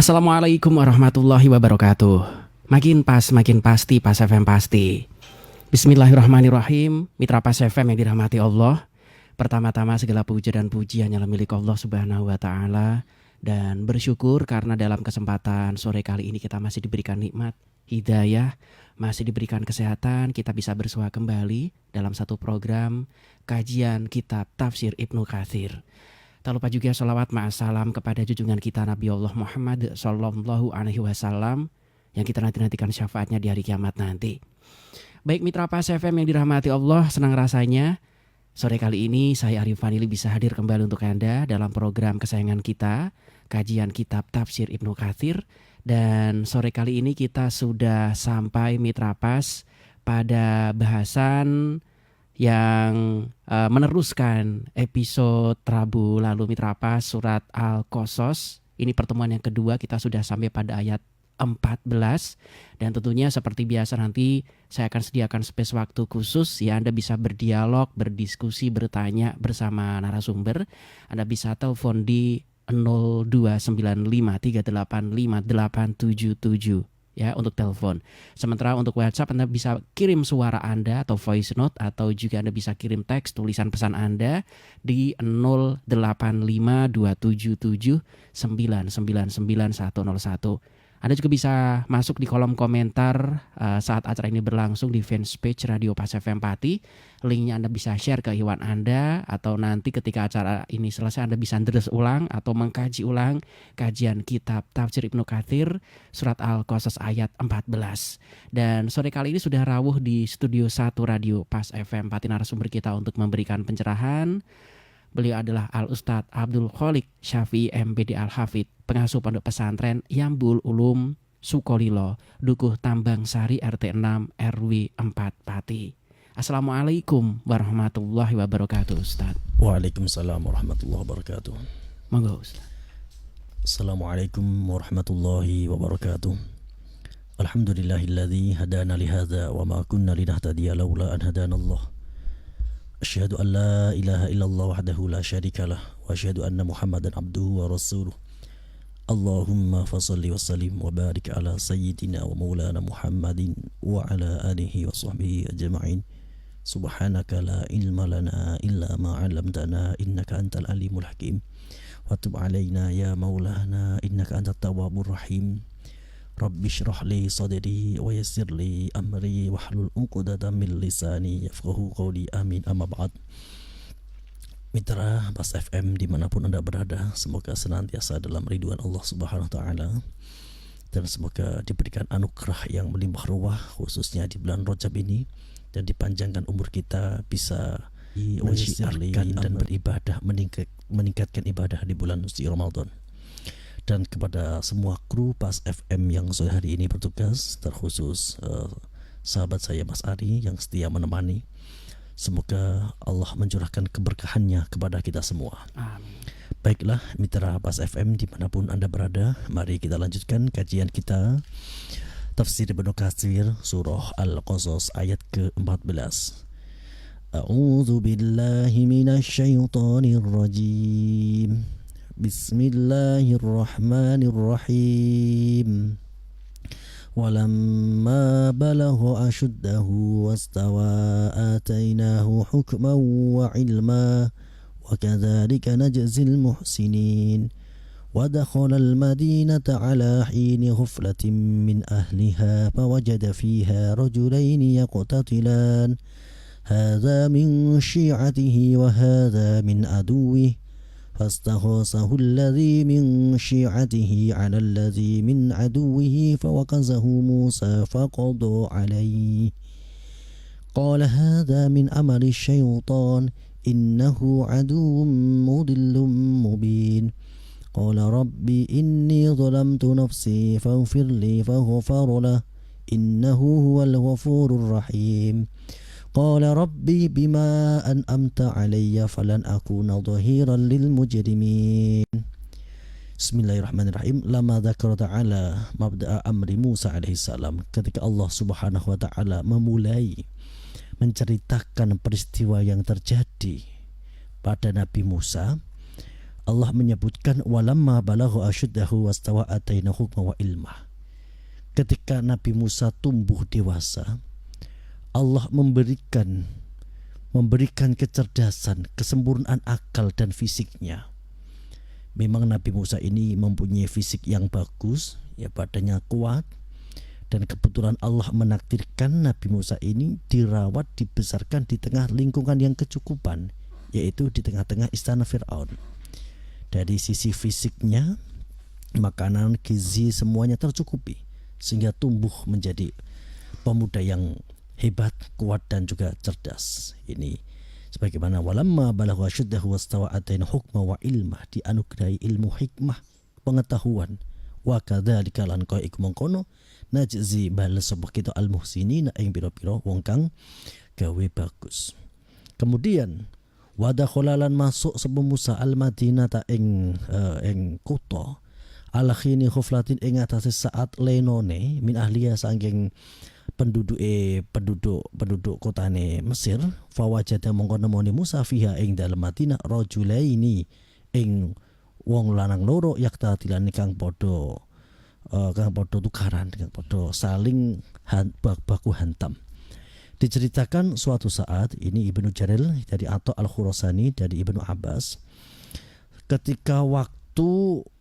Assalamualaikum warahmatullahi wabarakatuh. Makin pas, makin pasti, Pas FM pasti. Bismillahirrahmanirrahim. Mitra Pas FM yang dirahmati Allah. Pertama-tama segala puja dan puji hanyalah milik Allah Subhanahu wa taala, dan bersyukur karena dalam kesempatan sore kali ini kita masih diberikan nikmat hidayah, masih diberikan kesehatan, kita bisa bersua kembali dalam satu program kajian kitab Tafsir Ibnu Katsir. Tak lupa juga sholawat ma'asalam kepada junjungan kita Nabi Allah Muhammad Sallallahu Alaihi Wasallam yang kita nantikan syafaatnya di hari kiamat nanti. Baik mitra Pas FM yang dirahmati Allah, senang rasanya sore kali ini saya Arif Fanili bisa hadir kembali untuk Anda dalam program kesayangan kita, kajian kitab Tafsir Ibnu Katsir. Dan sore kali ini kita sudah sampai mitra Pas pada bahasan yang meneruskan episode Rabu lalu mitra Pas, surat Al-Qasas. Ini pertemuan yang kedua, kita sudah sampai pada ayat 14. Dan tentunya seperti biasa nanti saya akan sediakan space waktu khusus ya, Anda bisa berdialog, berdiskusi, bertanya bersama narasumber. Anda bisa telepon di 0295385877 ya untuk telepon. Sementara untuk WhatsApp Anda bisa kirim suara Anda atau voice note, atau juga Anda bisa kirim teks tulisan pesan Anda di 085277999101. Anda juga bisa masuk di kolom komentar saat acara ini berlangsung di fanpage Radio Pas FM Pati. Linknya Anda bisa share ke iwan Anda, atau nanti ketika acara ini selesai Anda bisa deres ulang atau mengkaji ulang kajian kitab Tafsir Ibnu Katsir surat Al-Qasas ayat 14. Dan sore kali ini sudah rawuh di studio 1 Radio Pas FM Pati narasumber kita untuk memberikan pencerahan. Beliau adalah Al-Ustadz Abdul Kholiq Syafi'i MPD Al-Hafidh, pengasuh pondok pesantren Yambul Ulum Sukolilo, Dukuh Tambang Sari RT 6 RW 4 Pati. Assalamualaikum warahmatullahi wabarakatuh, Ustadz. Waalaikumsalam warahmatullahi wabarakatuh. Monggo, Ustadz. Assalamualaikum warahmatullahi wabarakatuh. Alhamdulillahilladzi hadana lihadza wa ma kunna linahtadiya laula an hadanallah. Asyhadu an la ilaha illallah wahdahu la syarika lah wa asyhadu anna Muhammadan abduhu wa rasuluh. Allahumma fashalli wa sallim wa barik ala sayyidina wa maulana Muhammadin wa ala alihi wa sahbihi ajma'in. Subhanaka la ilma lana illa ma 'allamtana innaka antal alimul hakim. Wa tub 'alaina ya maulana innaka antat tawwabur rahim. Rabbi shrah li sadri wa yassir li amri wahlul 'uqdatam min lisani yafqahu qawli, amin, amma ba'd. Mitra Pas FM dimanapun Anda berada, semoga senantiasa dalam ridwan Allah Subhanahu wa taala, dan semoga diberikan anugerah yang melimpah ruah khususnya di bulan Rajab ini, dan dipanjangkan umur kita bisa menyiarkan dan beribadah, meningkatkan ibadah di bulan suci Ramadan. Dan kepada semua kru Pas FM yang sore hari ini bertugas, terkhusus sahabat saya Mas Ari yang setia menemani, semoga Allah mencurahkan keberkahannya kepada kita semua. Amin. Baiklah mitra Pas FM dimanapun Anda berada, mari kita lanjutkan kajian kita Tafsir Ibnu Katsir surah Al-Qasas ayat ke-14. A'udzu billahi minasy syaithanir rajim. Bismillahirrahmanirrahim. Walamma balagha ashuddahu wastawa atainahu hukman wa ilma wa kadzalika najzil muhsinin. Wa dakhala al-madinata ala hini ghaflatin min ahliha fawajada fiha rajulain yaqtatilan hadha min syi'atihi wa hadha min aduwwihi فاستغاثه الذي من شيعته على الذي من عدوه فوكزه موسى فقضى عليه قال هذا من عمل الشيطان إنه عدو مضل مبين قال ربي إني ظلمت نفسي فاغفر لي فغفر له إنه هو الغفور الرحيم قال ربي بما أنعمت علي فلن أكون ظهيرا للمجرمين. Bismillahirrahmanirrahim. Lama dzakara ta'ala mabda'a amri Musa alaihissalam, ketika Allah subhanahu wa ta'ala memulai menceritakan peristiwa yang terjadi pada Nabi Musa, Allah menyebutkan walamma balagha asyuddahu wastawa atainahu hukma wa ilma. Ketika Nabi Musa tumbuh dewasa, Allah memberikan kecerdasan, kesempurnaan akal dan fisiknya. Memang Nabi Musa ini mempunyai fisik yang bagus, ya badannya kuat, dan kebetulan Allah menakdirkan Nabi Musa ini dirawat, dibesarkan di tengah lingkungan yang kecukupan, yaitu di tengah-tengah istana Fir'aun. Dari sisi fisiknya, makanan, gizi semuanya tercukupi, sehingga tumbuh menjadi pemuda yang hebat, kuat dan juga cerdas. Ini sebagaimana walamma balagha asyuddahu wastawa ataina hukma wa ilma, dianugerahi ilmu, hikmah, pengetahuan. Wa kadzalika lan kaya iku mengkono najzi bales sapa kita al muhsinina ing pira-pira wong kang gawe bagus. Kemudian wadakholalan masuk sapa Musa al Madinata ing kutha ala khini khuflatin ing atase saat lenone min ahliya saking penduduk kotane Mesir. Fawajada mongko nemoni Musa fiha ing dalem Madinah rajulaini ing wong lanang loro yaktatilan kang padha tukaran, kang padha saling baku hantam. Diceritakan suatu saat, ini Ibnu Jarir dari Atha Al-Khurasani dari Ibnu Abbas, ketika waktu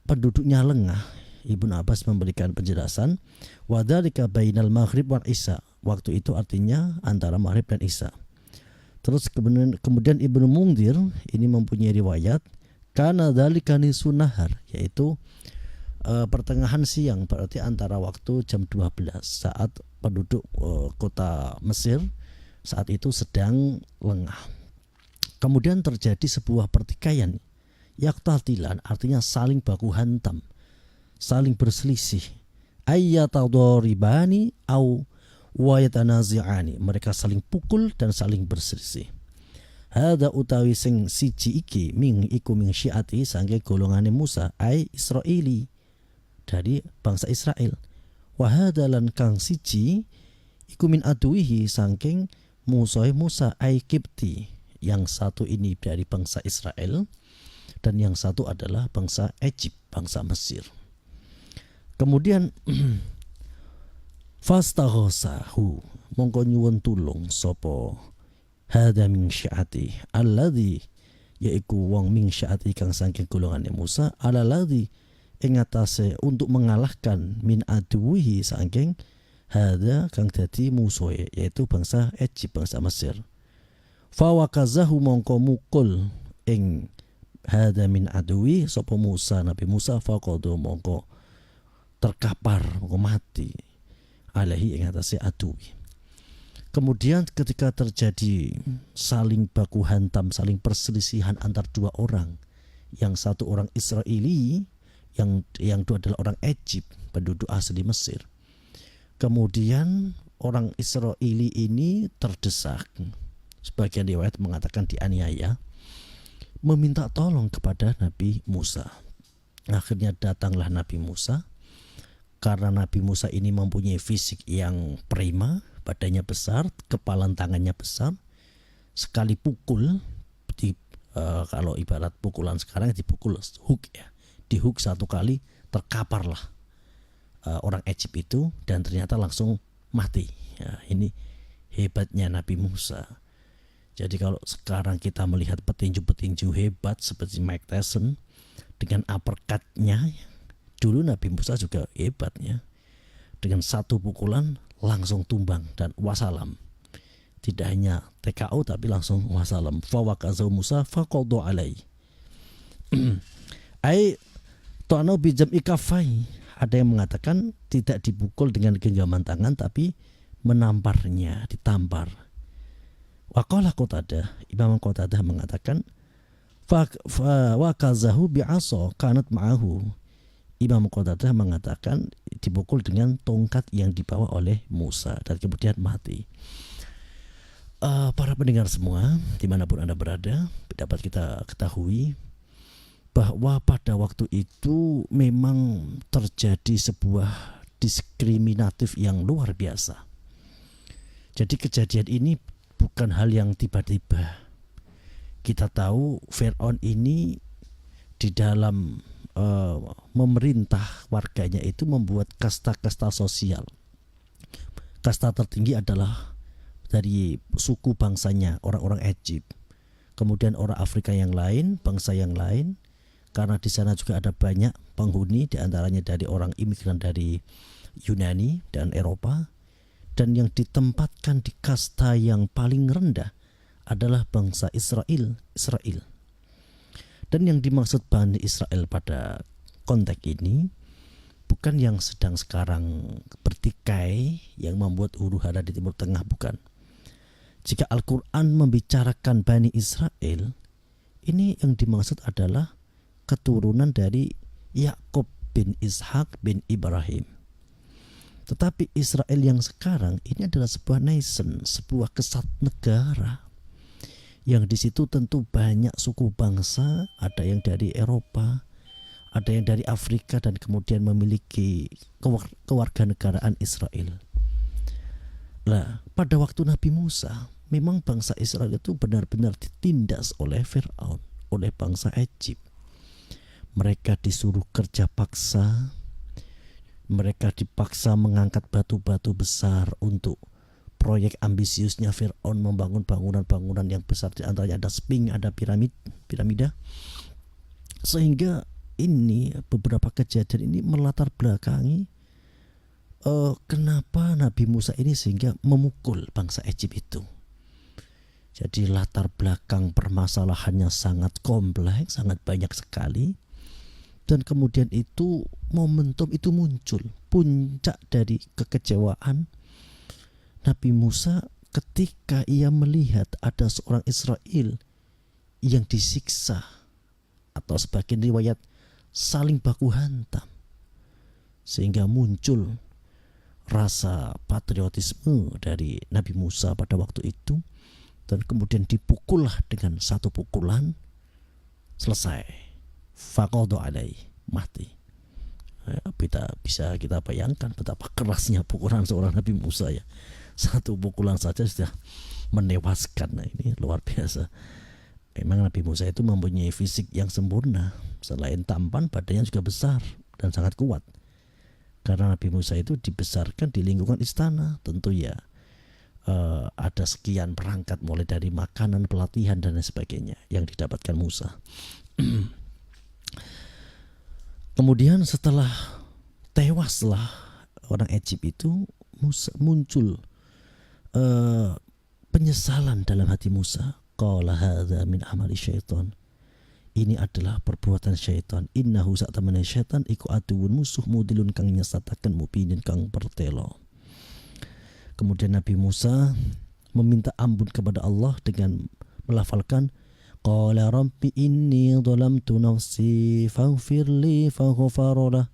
penduduknya lengah, Ibnu Abbas memberikan penjelasan wadzalika bainal maghrib wal isya. Waktu itu artinya antara maghrib dan isya. Terus kemudian Ibnu Mungdir ini mempunyai riwayat kana dzalika nisfu nahar, yaitu pertengahan siang, berarti antara waktu jam 12 saat penduduk kota Mesir saat itu sedang lengah. Kemudian terjadi sebuah pertikaian, yaktatilan artinya saling baku hantam, saling berselisih, ayyatadharibani au wa yatanazi'ani, mereka saling pukul dan saling berselisih. Hada utawi sing siji iki ming iku ming syiati sangge golongane Musa ai Israili, dari bangsa Israel. Wahada lan kang siji iku min aduihi sangking musuh Musa ai Kipti, yang satu ini dari bangsa Israel dan yang satu adalah bangsa Egypt, bangsa Mesir. Kemudian fastaghasahu mongko nyuwun tulung sapa hada min syiati alladzi, yaiku wong min syiati kang saking golongane Musa alalladzi ing atase untuk mengalahkan min aduwihi saking hada kang dadi musuhe, yaitu bangsa Egypt, bangsa Mesir. Fawakazahu mongko mukul ing hada min aduwi sapa Musa, Nabi Musa, faqadu mongko terkapar, mongko mati alaihi ing atase aduwi. Kemudian ketika terjadi saling baku hantam, saling perselisihan antar dua orang, yang satu orang Israeli, yang dua adalah orang Egypt, penduduk asli Mesir. Kemudian orang Israeli ini terdesak, sebagian riwayat mengatakan dianiaya, meminta tolong kepada Nabi Musa. Akhirnya datanglah Nabi Musa. Karena Nabi Musa ini mempunyai fisik yang prima, badannya besar, kepalan tangannya besar, sekali pukul kalau ibarat pukulan sekarang dipukul hook ya, di hook satu kali terkaparlah orang Egypt itu dan ternyata langsung mati. Ya, ini hebatnya Nabi Musa. Jadi kalau sekarang kita melihat petinju-petinju hebat seperti Mike Tyson dengan uppercut-nya, dulu Nabi Musa juga hebatnya. Dengan satu pukulan langsung tumbang dan wassalam. Tidak hanya TKO tapi langsung wassalam. Fawakazahu Musa faqadu alai. Ai ta'anu bijam ikafai. Ada yang mengatakan tidak dipukul dengan genggaman tangan tapi menamparnya, ditampar. Waqala Qatadah, Imam Qatadah mengatakan wakazahu bi'asa kanat ma'ahu. Imam Qatadah mengatakan dipukul dengan tongkat yang dibawa oleh Musa dan kemudian mati. Para pendengar semua, dimanapun Anda berada, dapat kita ketahui bahwa pada waktu itu memang terjadi sebuah diskriminatif yang luar biasa. Jadi kejadian ini bukan hal yang tiba-tiba. Kita tahu Fir'aun ini di dalam memerintah warganya itu membuat kasta-kasta sosial. Kasta tertinggi adalah dari suku bangsanya orang-orang Egypt, kemudian orang Afrika yang lain, bangsa yang lain, karena di sana juga ada banyak penghuni, diantaranya dari orang imigran dari Yunani dan Eropa. Dan yang ditempatkan di kasta yang paling rendah adalah bangsa Israel. Dan yang dimaksud Bani Israel pada konteks ini bukan yang sedang sekarang bertikai yang membuat huru hara di Timur Tengah, bukan. Jika Al-Quran membicarakan Bani Israel, ini yang dimaksud adalah keturunan dari Yakub bin Ishak bin Ibrahim. Tetapi Israel yang sekarang ini adalah sebuah nation, sebuah kesatuan negara, yang di situ tentu banyak suku bangsa, ada yang dari Eropa, ada yang dari Afrika, dan kemudian memiliki kewarganegaraan Israel. Nah, pada waktu Nabi Musa, memang bangsa Israel itu benar-benar ditindas oleh Fir'aun, oleh bangsa Egypt. Mereka disuruh kerja paksa, mereka dipaksa mengangkat batu-batu besar untuk proyek ambisiusnya Fir'aun membangun bangunan-bangunan yang besar, di antaranya ada Sphinx, ada piramida. Sehingga ini beberapa kejadian ini melatar belakangi kenapa Nabi Musa ini sehingga memukul bangsa Egypt itu. Jadi latar belakang permasalahannya sangat kompleks, sangat banyak sekali. Dan kemudian itu momentum itu muncul, puncak dari kekecewaan Nabi Musa ketika ia melihat ada seorang Israel yang disiksa, atau sebagian riwayat saling baku hantam, sehingga muncul rasa patriotisme dari Nabi Musa pada waktu itu, dan kemudian dipukullah dengan satu pukulan, selesai, faqadu alaih, mati. Bisa kita bayangkan betapa kerasnya pukulan seorang Nabi Musa ya. Satu pukulan saja sudah menewaskan. Nah, ini luar biasa. Memang Nabi Musa itu mempunyai fisik yang sempurna. Selain tampan, badannya juga besar dan sangat kuat. Karena Nabi Musa itu dibesarkan di lingkungan istana. Tentu ya ada sekian perangkat, mulai dari makanan, pelatihan, dan lain sebagainya yang didapatkan Musa. Kemudian setelah tewaslah orang Egypt itu, muncul penyesalan dalam hati Musa. Qala hadza min amali syaitan. Ini adalah perbuatan syaitan. Innahu sa'tamana syaitan iku aduun musuh mudilun kang nyesataken mubinin kang pertelo. Kemudian Nabi Musa meminta ampun kepada Allah dengan melafalkan qala rabbi inni dhalamtu nafsi faghfirli faghfara lah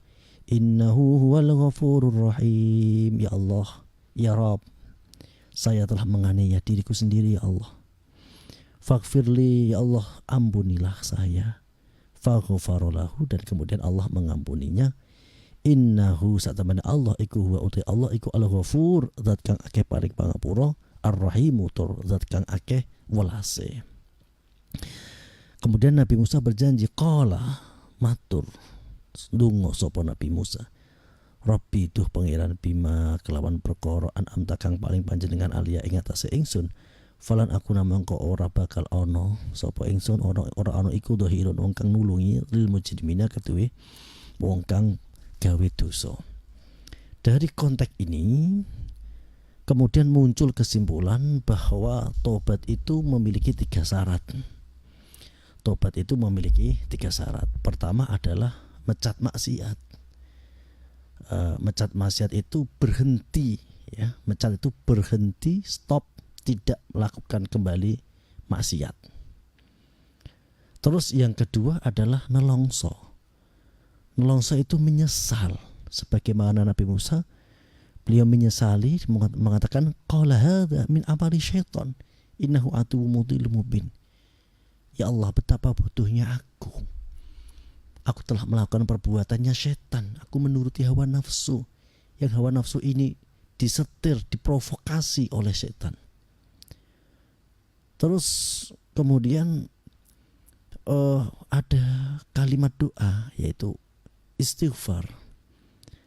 innahu huwal ghafurur rahim. Ya Allah, ya Rabb, saya telah menganiaya diriku sendiri ya Allah. Faghfirli, ya Allah, ampunilah saya. Faghfaralahu, dan kemudian Allah mengampuninya. Innahu satamana Allah iku huwa uti Allah iku al-ghafur, zat kang akeh paring pangapura, ar-rahimu tur zat kang akeh welase. Kemudian Nabi Musa berjanji, qala matur ndonga sapa Nabi Musa, Rabbi duh pangeran bima kelawan perkara an'amta kang paling panjenengan alia ing atase ingsun, falan aku namangka ora bakal ana sapa ingsun ora ana iku dhahirun wong kang nulungi lil mujrimina ketuwe wong kang gawe dosa. Dari konteks ini kemudian muncul kesimpulan bahwa tobat itu memiliki 3 syarat. Tobat itu memiliki 3 syarat. Pertama adalah mecat maksiat. Mecat maksiat itu berhenti, ya. Mecat itu berhenti, stop, tidak melakukan kembali maksiat. Terus yang kedua adalah nelongso. Nelongso itu menyesal, sebagaimana Nabi Musa, beliau menyesali, mengatakan qala hadza min amali syaitan innahu aduwwum mudhillum mubin. Ya Allah, betapa bodohnya aku. Aku telah melakukan perbuatannya setan. Aku menuruti hawa nafsu. Yang hawa nafsu ini disetir, diprovokasi oleh setan. Terus kemudian ada kalimat doa yaitu istighfar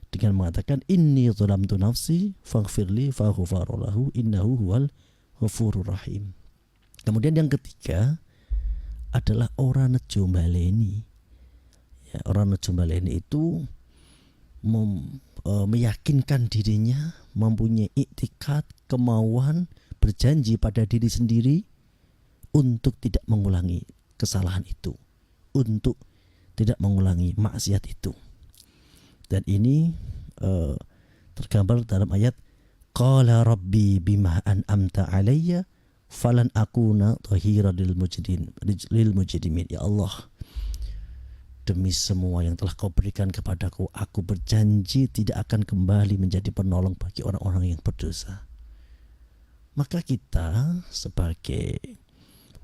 dengan mengatakan inni zalamtu nafsi faghfirli faghfara lahu innahu huwal ghafurur rahim. Kemudian yang ketiga adalah orang nejo baleni. Ya, orang nejo baleni itu meyakinkan dirinya, mempunyai iktikad, kemauan, berjanji pada diri sendiri untuk tidak mengulangi kesalahan itu, untuk tidak mengulangi maksiat itu. Dan ini tergambar dalam ayat qala rabbi bima an'amta alayya falan akuna dhahira lil mujrimin. Ya Allah, demi semua yang telah kau berikan kepadaku, aku berjanji tidak akan kembali menjadi penolong bagi orang-orang yang berdosa. Maka kita sebagai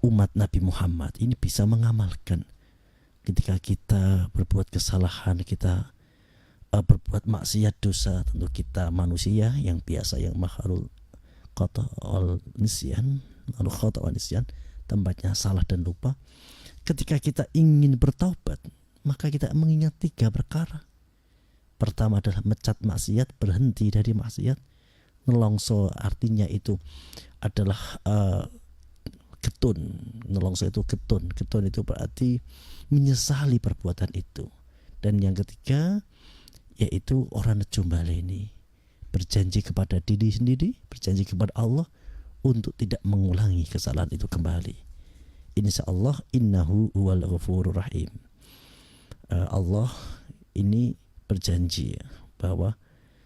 umat Nabi Muhammad ini bisa mengamalkan ketika kita berbuat kesalahan, kita berbuat maksiat dosa. Tentu kita manusia yang biasa, yang makhluk khata'ul nisyan, tempatnya salah dan lupa. Ketika kita ingin bertaubat, maka kita mengingat 3 perkara. Pertama adalah mecat maksiat, berhenti dari maksiat. Nelongso artinya itu adalah getun. Nelongso itu getun. Getun itu berarti menyesali perbuatan itu. Dan yang ketiga yaitu orang nejumbaleni, berjanji kepada diri sendiri, berjanji kepada Allah untuk tidak mengulangi kesalahan itu kembali. Insyaallah innahu huwal ghafurur rahim. Allah ini berjanji bahwa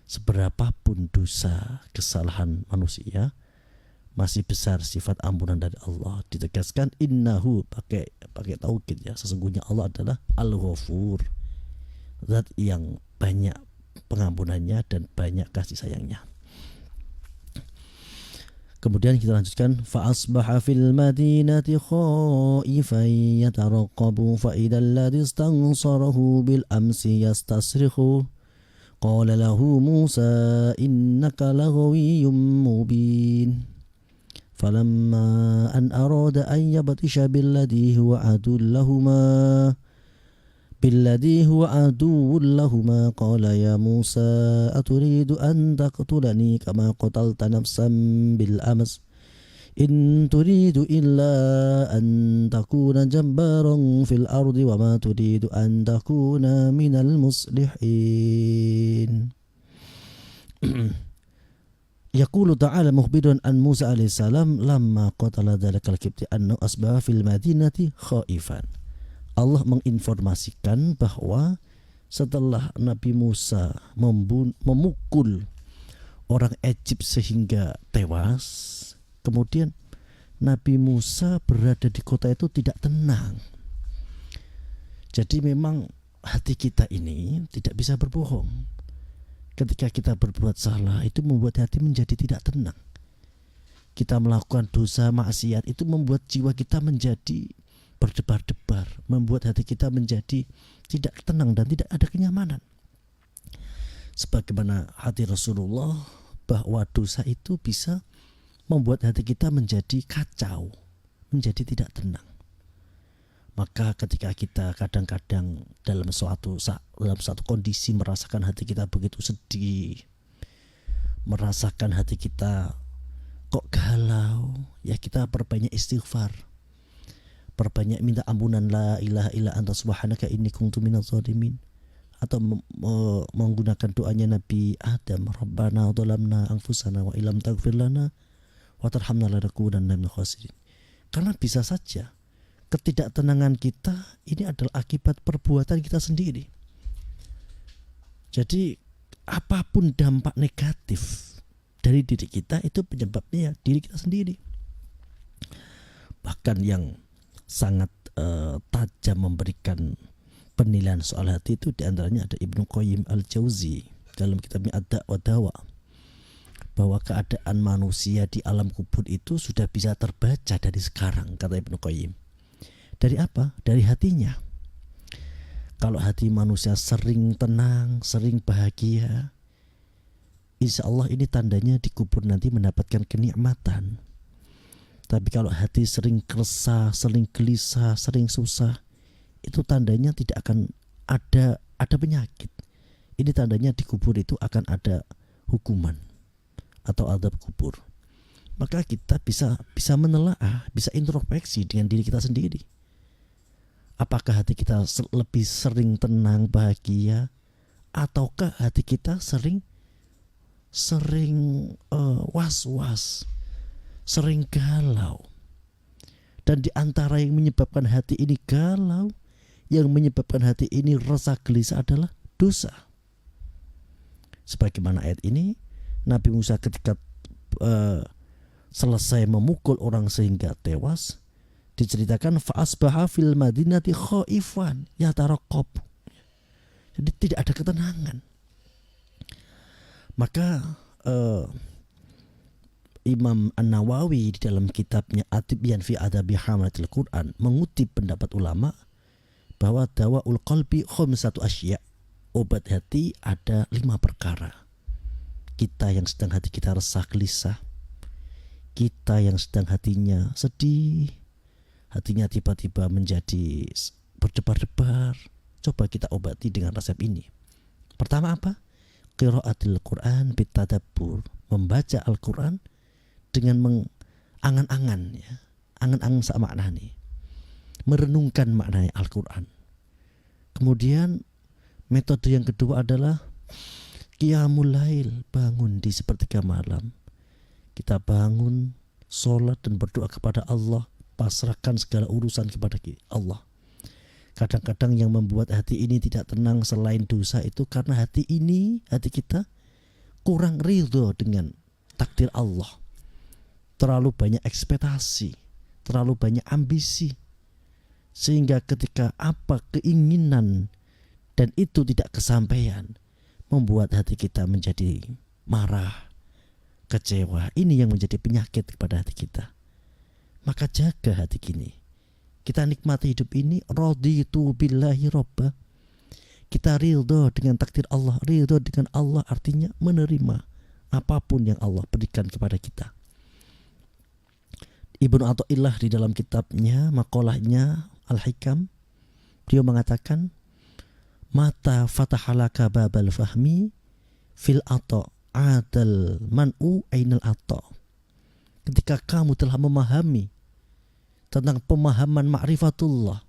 seberapapun dosa kesalahan manusia, masih besar sifat ampunan dari Allah. Ditegaskan innahu pakai taukid ya, sesungguhnya Allah adalah al-ghafur, zat yang banyak pengampunannya dan banyak kasih sayangnya. Kemudian kita lanjutkan fa asbaha fil madinati khaifan yatarqabu fa idzal ladzi istansarahu bil amsi yastasrikhu qala lahu Musa innaka laghawiyyun mubin falamma an arada an yabtisha billadhi huwa عدو لهما قال يا موسى أتريد أن تقتلني كما قتلت نفسا بالأمس إن تريد إلا أن تكون جبارا في الأرض وما تريد أن تكون من المصلحين. يقول تعالى مخبرا عن موسى عليه السلام لما قتل ذلك الكبت أنه أصبح في المدينة خائفا. Allah menginformasikan bahwa setelah Nabi Musa memukul orang Egypt sehingga tewas, kemudian Nabi Musa berada di kota itu tidak tenang. Jadi memang hati kita ini tidak bisa berbohong. Ketika kita berbuat salah, itu membuat hati menjadi tidak tenang. Kita melakukan dosa maksiat, itu membuat jiwa kita menjadi berdebar-debar, membuat hati kita menjadi tidak tenang dan tidak ada kenyamanan. Sebagaimana hati Rasulullah, bahwa dosa itu bisa membuat hati kita menjadi kacau, menjadi tidak tenang. Maka ketika kita kadang-kadang dalam suatu kondisi merasakan hati kita begitu sedih, merasakan hati kita kok galau, ya kita perbanyak istighfar, perbanyak minta ampunan, la ilaha illa anta subhanaka inni kuntu minadz zalimin, atau menggunakan doanya Nabi Adam, Rabbana dhalamna anfusana wa illam taghfir lana wa tarhamna lanakunanna minal khasirin. Karena bisa saja ketidaktenangan kita ini adalah akibat perbuatan kita sendiri. Jadi apapun dampak negatif dari diri kita, itu penyebabnya diri kita sendiri. Bahkan yang sangat tajam memberikan penilaian soal hati itu diantaranya ada Ibnu Qayyim al-Jauzi dalam kitabnya Ad-Da' wa Dawa, bahwa keadaan manusia di alam kubur itu sudah bisa terbaca dari sekarang, kata Ibnu Qayyim. Dari apa? Dari hatinya. Kalau hati manusia sering tenang, sering bahagia, insya Allah ini tandanya di kubur nanti mendapatkan kenikmatan. Tapi kalau hati sering resah, sering gelisah, sering susah, itu tandanya tidak akan ada penyakit. Ini tandanya di kubur itu akan ada hukuman atau adab kubur. Maka kita bisa menelaah, bisa introspeksi dengan diri kita sendiri. Apakah hati kita lebih sering tenang, bahagia, ataukah hati kita sering was-was, sering galau. Dan di antara yang menyebabkan hati ini galau, yang menyebabkan hati ini resah gelisah adalah dosa. Sebagaimana ayat ini, Nabi Musa ketika selesai memukul orang sehingga tewas, diceritakan fa'asbaha fil madinati khaifan yataraqab. Jadi tidak ada ketenangan. Maka Imam An-Nawawi di dalam kitabnya At-Tibyan fi Adabi Hamalatil Quran mengutip pendapat ulama bahwa dawaul qalbi khamsatu asya. Obat hati ada 5 perkara. Kita yang sedang hati kita resah gelisah, kita yang sedang hatinya sedih, hatinya tiba-tiba menjadi berdebar-debar, coba kita obati dengan resep ini. Pertama apa? Qiraatul Quran bitadabbur, membaca Al-Quran dengan mengangan-angan, ya, angan-angan sama maknanya, merenungkan maknanya Al-Quran. Kemudian metode yang kedua adalah qiyamul lail, bangun di sepertiga malam. Kita bangun, sholat dan berdoa kepada Allah, pasrahkan segala urusan kepada Allah. Kadang-kadang yang membuat hati ini tidak tenang selain dosa itu karena hati kita kurang ridho dengan takdir Allah. Terlalu banyak ekspektasi, terlalu banyak ambisi, sehingga ketika apa keinginan dan itu tidak kesampaian, membuat hati kita menjadi marah, kecewa. Ini yang menjadi penyakit kepada hati kita. Maka jaga hati ini. Kita nikmati hidup ini, raditu billahi robba. Kita ridho dengan takdir Allah. Ridho dengan Allah artinya menerima apapun yang Allah berikan kepada kita. Ibnu Athaillah di dalam kitabnya, makolahnya Al-Hikam, beliau mengatakan, mata fatahalaka babal fahmi fil ato adal man'u ainal ato. Ketika kamu telah memahami tentang pemahaman ma'rifatullah,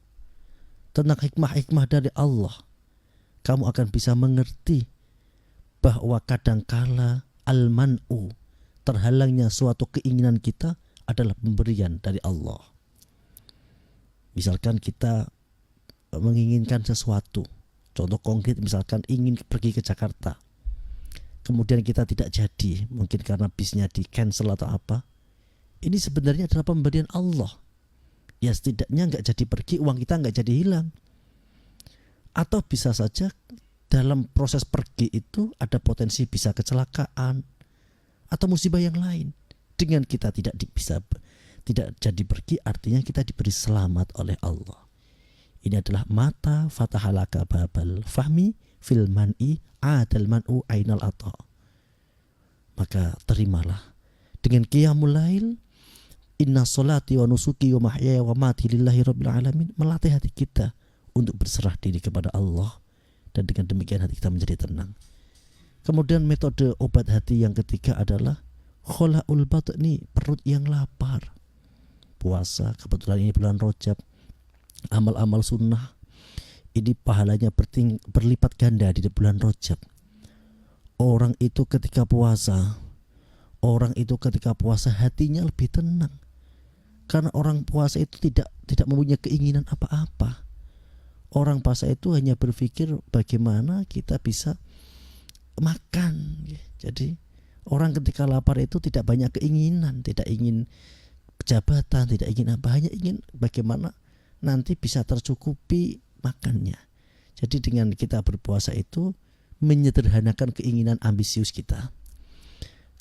tentang hikmah-hikmah dari Allah, kamu akan bisa mengerti bahwa kadangkala al-man'u, terhalangnya suatu keinginan kita, adalah pemberian dari Allah. Misalkan kita menginginkan sesuatu, contoh konkret misalkan ingin pergi ke Jakarta, kemudian kita tidak jadi, mungkin karena bisnya di cancel atau apa. Ini sebenarnya adalah pemberian Allah. Ya setidaknya nggak jadi pergi, uang kita nggak jadi hilang. Atau bisa saja dalam proses pergi itu ada potensi bisa kecelakaan atau musibah yang lain. Dengan kita tidak jadi pergi, artinya kita diberi selamat oleh Allah. Ini adalah mata fatahalaka babal fahmi fil man'i adal man'u ainal ata. Maka terimalah dengan qiyamul lail, inna sholati wa nusuki wa mahyaya wa mati lillahi rabbil alamin, melatih hati kita untuk berserah diri kepada Allah, dan dengan demikian hati kita menjadi tenang. Kemudian metode obat hati yang ketiga adalah kholaul batni, perut yang lapar. Puasa, kebetulan ini bulan Rajab, amal-amal sunnah ini pahalanya berlipat ganda di bulan Rajab. Orang itu ketika puasa hatinya lebih tenang, karena orang puasa itu tidak mempunyai keinginan apa-apa. Orang puasa itu hanya berpikir bagaimana kita bisa makan. Jadi orang ketika lapar itu tidak banyak keinginan, tidak ingin jabatan, tidak ingin apa, hanya ingin bagaimana nanti bisa tercukupi makannya. Jadi dengan kita berpuasa itu menyederhanakan keinginan ambisius kita.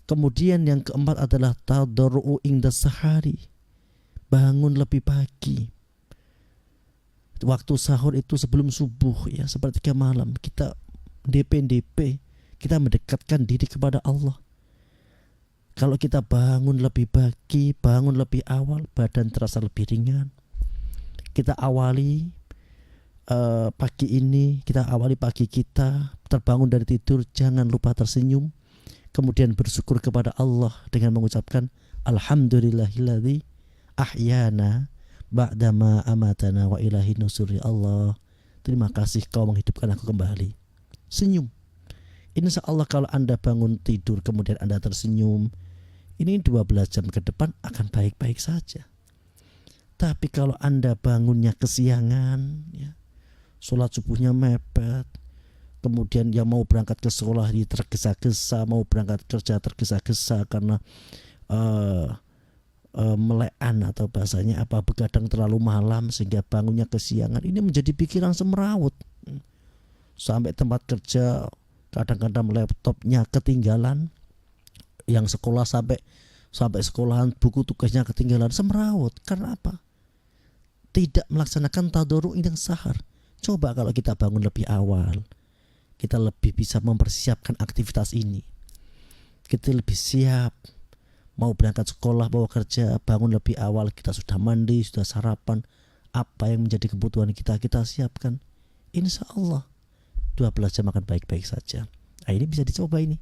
Kemudian yang keempat adalah tadarru'u inda sahari, bangun lebih pagi. Waktu sahur itu sebelum subuh, ya, sepertiga malam kita DP, kita mendekatkan diri kepada Allah. Kalau kita bangun lebih pagi, bangun lebih awal, badan terasa lebih ringan. Kita awali pagi ini, kita awali pagi kita, terbangun dari tidur, jangan lupa tersenyum. Kemudian bersyukur kepada Allah dengan mengucapkan Alhamdulillahilladzi ahyana ba'dama amatana wa ilahi nusuri. Allah, terima kasih kau menghidupkan aku kembali. Senyum. Insya Allah kalau Anda bangun tidur kemudian Anda tersenyum, ini 12 jam ke depan akan baik-baik saja. Tapi kalau Anda bangunnya kesiangan, ya, sholat subuhnya mepet, kemudian yang mau berangkat ke sekolah ini tergesa-gesa, mau berangkat kerja tergesa-gesa karena melekan atau bahasanya begadang terlalu malam sehingga bangunnya kesiangan, ini menjadi pikiran semrawut. Sampai tempat kerja kadang-kadang laptopnya ketinggalan, yang sekolah sampai sekolahan buku tugasnya ketinggalan, semrawut. Karena apa? Tidak melaksanakan tadarru'u yang sahar. Coba kalau kita bangun lebih awal, kita lebih bisa mempersiapkan aktivitas ini. Kita lebih siap mau berangkat sekolah, mau kerja, bangun lebih awal, kita sudah mandi, sudah sarapan, apa yang menjadi kebutuhan kita siapkan. Insya Allah 12 jam akan baik-baik saja. Nah, ini bisa dicoba ini.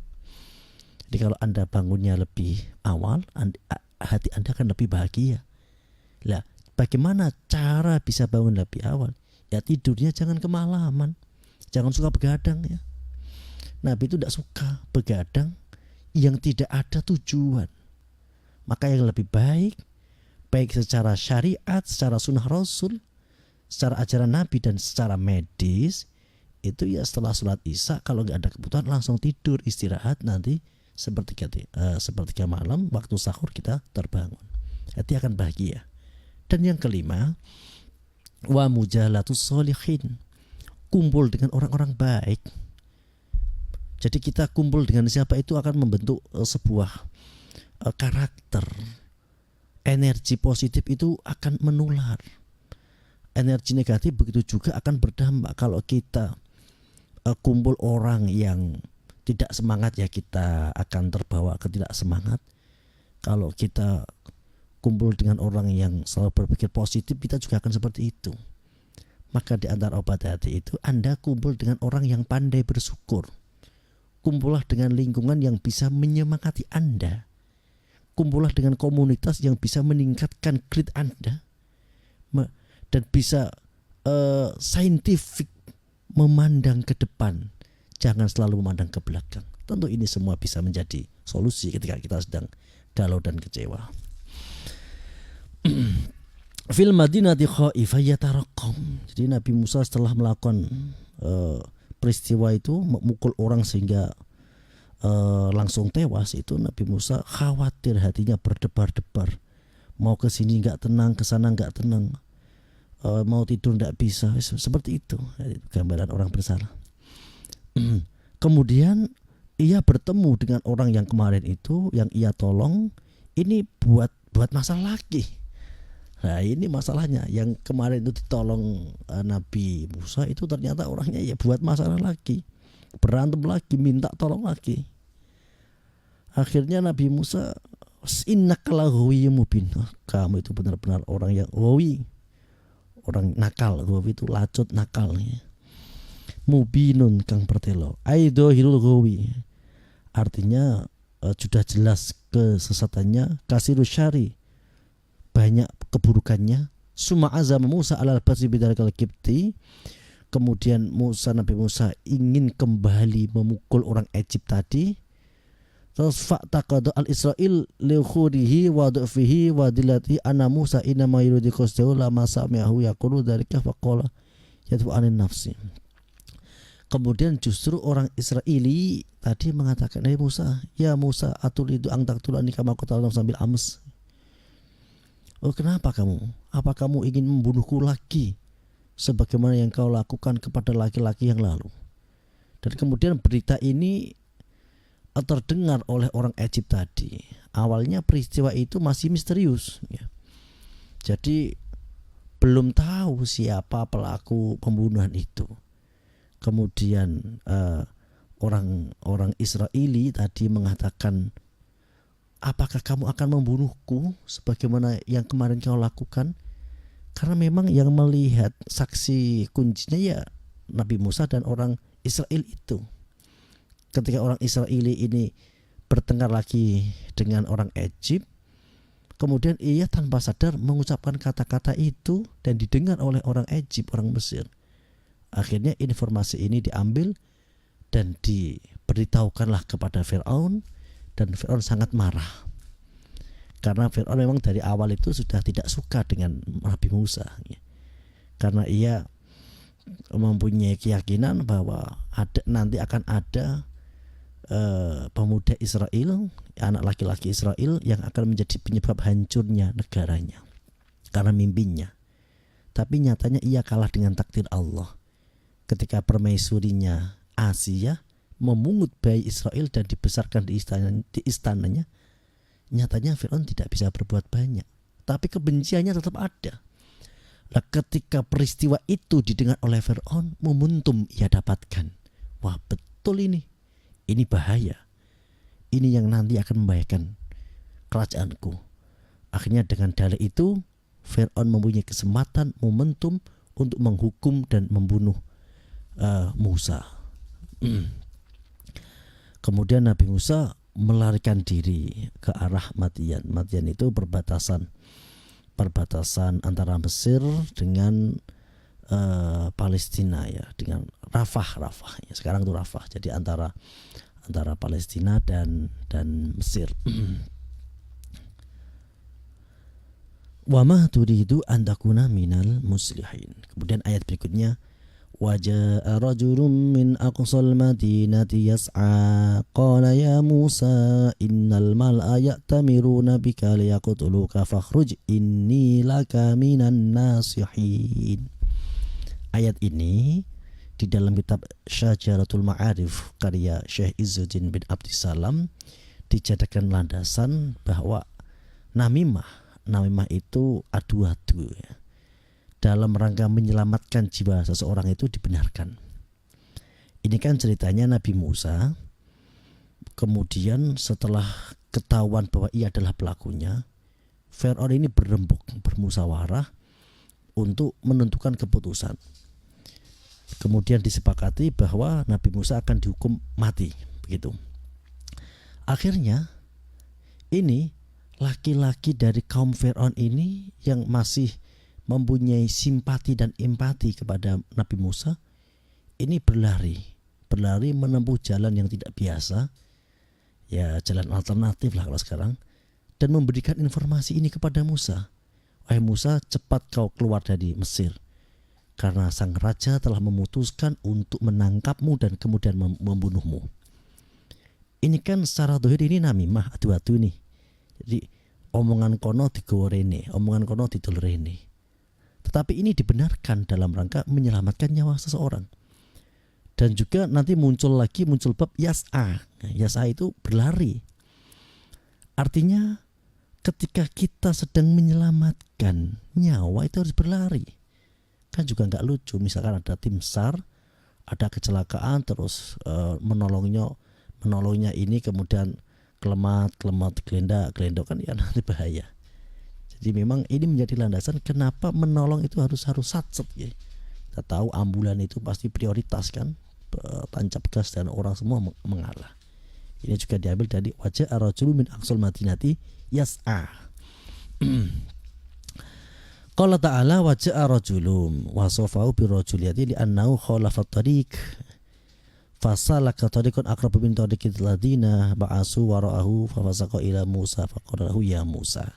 Jadi kalau Anda bangunnya lebih awal, hati Anda akan lebih bahagia. Lah, bagaimana cara bisa bangun lebih awal? Ya tidurnya jangan kemalaman, jangan suka begadang ya. Nabi itu tidak suka begadang yang tidak ada tujuan. Maka yang lebih baik secara syariat, secara sunnah Rasul, secara ajaran Nabi dan secara medis, itu ya setelah sholat isya kalau nggak ada kebutuhan langsung tidur, istirahat, nanti sepertiga malam waktu sahur kita terbangun, hati akan bahagia. Dan yang kelima, wa mujalatus sholihin, kumpul dengan orang-orang baik. Jadi kita kumpul dengan siapa itu akan membentuk sebuah karakter. Energi positif itu akan menular. Energi negatif begitu juga akan berdampak. Kalau kita kumpul orang yang tidak semangat, ya kita akan terbawa ke tidak semangat. Kalau kita kumpul dengan orang yang selalu berpikir positif, kita juga akan seperti itu. Maka di antara obat hati itu, Anda kumpul dengan orang yang pandai bersyukur. Kumpullah dengan lingkungan yang bisa menyemangati Anda. Kumpullah dengan komunitas yang bisa meningkatkan grade Anda dan bisa saintifik memandang ke depan, jangan selalu memandang ke belakang. Tentu ini semua bisa menjadi solusi ketika kita sedang galau dan kecewa. Fil madinati khaifan yataraqam. Jadi Nabi Musa setelah melakukan peristiwa itu, memukul orang sehingga langsung tewas, itu Nabi Musa khawatir, hatinya berdebar-debar. Mau ke sini enggak tenang, ke sana enggak tenang. Mau tidur tidak bisa, seperti itu gambaran orang bersalah. Kemudian ia bertemu dengan orang yang kemarin itu, yang ia tolong, ini buat masalah lagi. Nah ini masalahnya, yang kemarin itu ditolong Nabi Musa itu ternyata orangnya ya buat masalah lagi, berantem lagi, minta tolong lagi. Akhirnya Nabi Musa, innaka laghawiyyun mubin, kamu itu benar-benar orang yang ghawi, orang nakal. Ghawi itu lacut, nakal ya. Mubinun kang pertelo, aidohil ghawi, artinya sudah jelas kesesatannya, kasiru syari, banyak keburukannya. Summa azama Musa alal basi bidalikal kibti, kemudian Nabi Musa ingin kembali memukul orang Egypt tadi. Terus fa'taqadu al-Israil liukhurihi wa du'fihi wa dilati anna Musa inama yuridu qasdahu lama sami'ahu yaqulu dzalika faqala yadfu anin nafsi. Kemudian justru orang Israeli tadi mengatakan, Musa, ya Musa, aturidu ang taqtulani kama qatalna sambil ames. Oh, kenapa kamu? Apa kamu ingin membunuhku lagi sebagaimana yang kau lakukan kepada laki-laki yang lalu? Dan kemudian berita ini terdengar oleh orang Egypt tadi. Awalnya peristiwa itu masih misterius ya. Jadi belum tahu siapa pelaku pembunuhan itu. Kemudian orang Israeli tadi mengatakan apakah kamu akan membunuhku sebagaimana yang kemarin kau lakukan? Karena memang yang melihat saksi kuncinya ya Nabi Musa dan orang Israel itu. Ketika orang Israeli ini bertengkar lagi dengan orang Egypt, kemudian ia tanpa sadar mengucapkan kata-kata itu dan didengar oleh orang Egypt, orang Mesir. Akhirnya informasi ini diambil dan diberitahukanlah kepada Firaun, dan Firaun sangat marah. Karena Firaun memang dari awal itu sudah tidak suka dengan Nabi Musa, karena ia mempunyai keyakinan bahwa nanti akan ada pemuda Israel, anak laki-laki Israel yang akan menjadi penyebab hancurnya negaranya karena mimpinya. Tapi nyatanya ia kalah dengan takdir Allah ketika permaisurinya Asia memungut bayi Israel dan dibesarkan di istananya. Nyatanya Firaun tidak bisa berbuat banyak, tapi kebenciannya tetap ada. Nah, ketika peristiwa itu didengar oleh Firaun, momentum ia dapatkan. Wah, betul ini bahaya. Ini yang nanti akan membahayakan kerajaanku. Akhirnya dengan dalih itu Firaun mempunyai kesempatan, momentum untuk menghukum dan membunuh Musa. Kemudian Nabi Musa melarikan diri ke arah Madian. Madian itu perbatasan antara Mesir dengan Palestina ya, dengan Rafah ya. Sekarang itu Rafah. Jadi antara Palestina dan Mesir. Wa ma turidu an takuna minal muslihin. Kemudian ayat berikutnya, وَجَاءَ رَجُلٌ مِّنْ أَقْصَى الْمَدِينَةِ يَسْعَىٰ قَالَ يَا مُوسَىٰ إِنَّ الْمَلَأَ يَأْتَمِرُونَ بِكَ لِيَقْتُلُوكَ فَاخْرُجْ إِنِّي لَكَ مِنَ النَّاصِحِينَ. Ayat ini di dalam kitab Syajaratul Ma'arif karya Syekh Izzuddin bin Abdissalam dijadikan landasan bahwa namimah itu adu-adu ya, dalam rangka menyelamatkan jiwa seseorang itu dibenarkan. Ini kan ceritanya Nabi Musa. Kemudian setelah ketahuan bahwa ia adalah pelakunya, Firaun ini berembuk, bermusyawarah untuk menentukan keputusan. Kemudian disepakati bahwa Nabi Musa akan dihukum mati, begitu. Akhirnya ini laki-laki dari kaum Firaun ini yang masih mempunyai simpati dan empati kepada Nabi Musa, ini berlari menempuh jalan yang tidak biasa, ya jalan alternatif lah kalau sekarang, dan memberikan informasi ini kepada Musa. Wahai Musa, cepat kau keluar dari Mesir, karena sang raja telah memutuskan untuk menangkapmu dan kemudian membunuhmu. Ini kan secara dohir ini namimah, adu-adu nih. Jadi omongan kono digawa rene, omongan kono didol rene. Tetapi ini dibenarkan dalam rangka menyelamatkan nyawa seseorang. Dan juga nanti muncul bab yas'a. Yas'a itu berlari. Artinya ketika kita sedang menyelamatkan nyawa itu harus berlari. Kan juga nggak lucu. Misalkan ada tim SAR, ada kecelakaan, terus menolongnya ini kemudian kelemat gelendok kan ya nanti bahaya. Jadi memang ini menjadi landasan kenapa menolong itu harus satset ya. Kita tahu ambulan itu pasti prioritas kan, tancap gas dan orang semua mengalah. Ini juga diambil dari wajah ar-rajulu min aqsal madinati yas'a. Qala ta'ala wajah ar-rajulum wasofahu birrajuliyati li'annahu khalafat tariq fasalaka tariqan aqrabu min tariqil ladina ba'asu wara'ahu fafasaqa ila Musa faqala lahu ya Musa.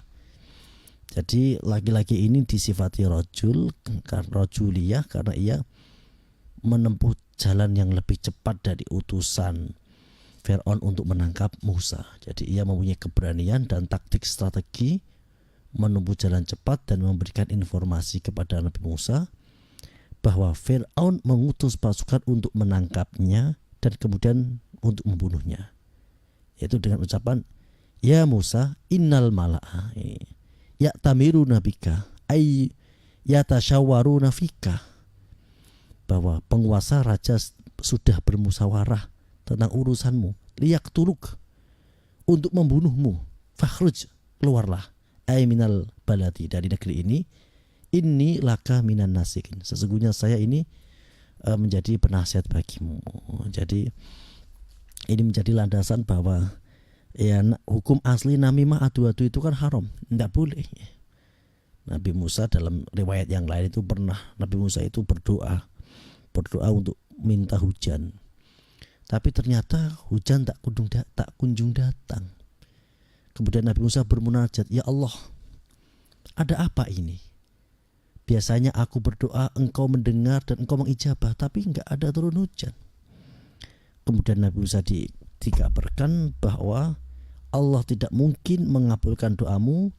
Jadi laki-laki ini disifati rajuliyah karena ia menempuh jalan yang lebih cepat dari utusan Firaun untuk menangkap Musa. Jadi ia mempunyai keberanian dan taktik strategi menempuh jalan cepat dan memberikan informasi kepada Nabi Musa bahwa Firaun mengutus pasukan untuk menangkapnya dan kemudian untuk membunuhnya. Yaitu dengan ucapan, ya Musa innal mala'a ya'tamiruna bika ay yatasyawaruna fika, bahwa penguasa raja sudah bermusyawarah tentang urusanmu, liyaqtuluk, untuk membunuhmu, fakhruj, keluarlah, ay minal baladi, dari negeri ini, inni laka minan nasikin, sesungguhnya saya ini menjadi penasihat bagimu. Jadi ini menjadi landasan bahwa ya hukum asli namimah adu-adu itu kan haram, tidak boleh. Nabi Musa dalam riwayat yang lain itu pernah Nabi Musa itu berdoa untuk minta hujan, tapi ternyata hujan tak kunjung datang. Kemudian Nabi Musa bermunajat, ya Allah, ada apa ini? Biasanya aku berdoa, engkau mendengar dan engkau mengijabah, tapi enggak ada turun hujan. Kemudian Nabi Musa dikabarkan bahwa Allah tidak mungkin mengabulkan doamu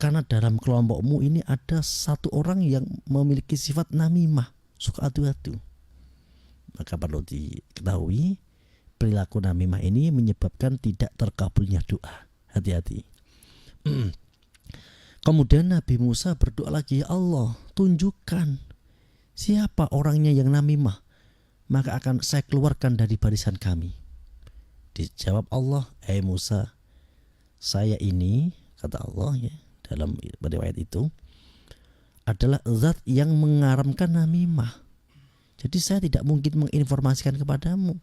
karena dalam kelompokmu ini ada satu orang yang memiliki sifat namimah, suka adu-adu. Maka perlu diketahui, perilaku namimah ini menyebabkan tidak terkabulnya doa. Hati-hati. Kemudian Nabi Musa berdoa lagi, ya Allah, tunjukkan siapa orangnya yang namimah, maka akan saya keluarkan dari barisan kami. Dijawab Allah, Musa, saya ini, kata Allah ya, dalam riwayat itu, adalah zat yang mengaramkan namimah. Jadi saya tidak mungkin menginformasikan kepadamu.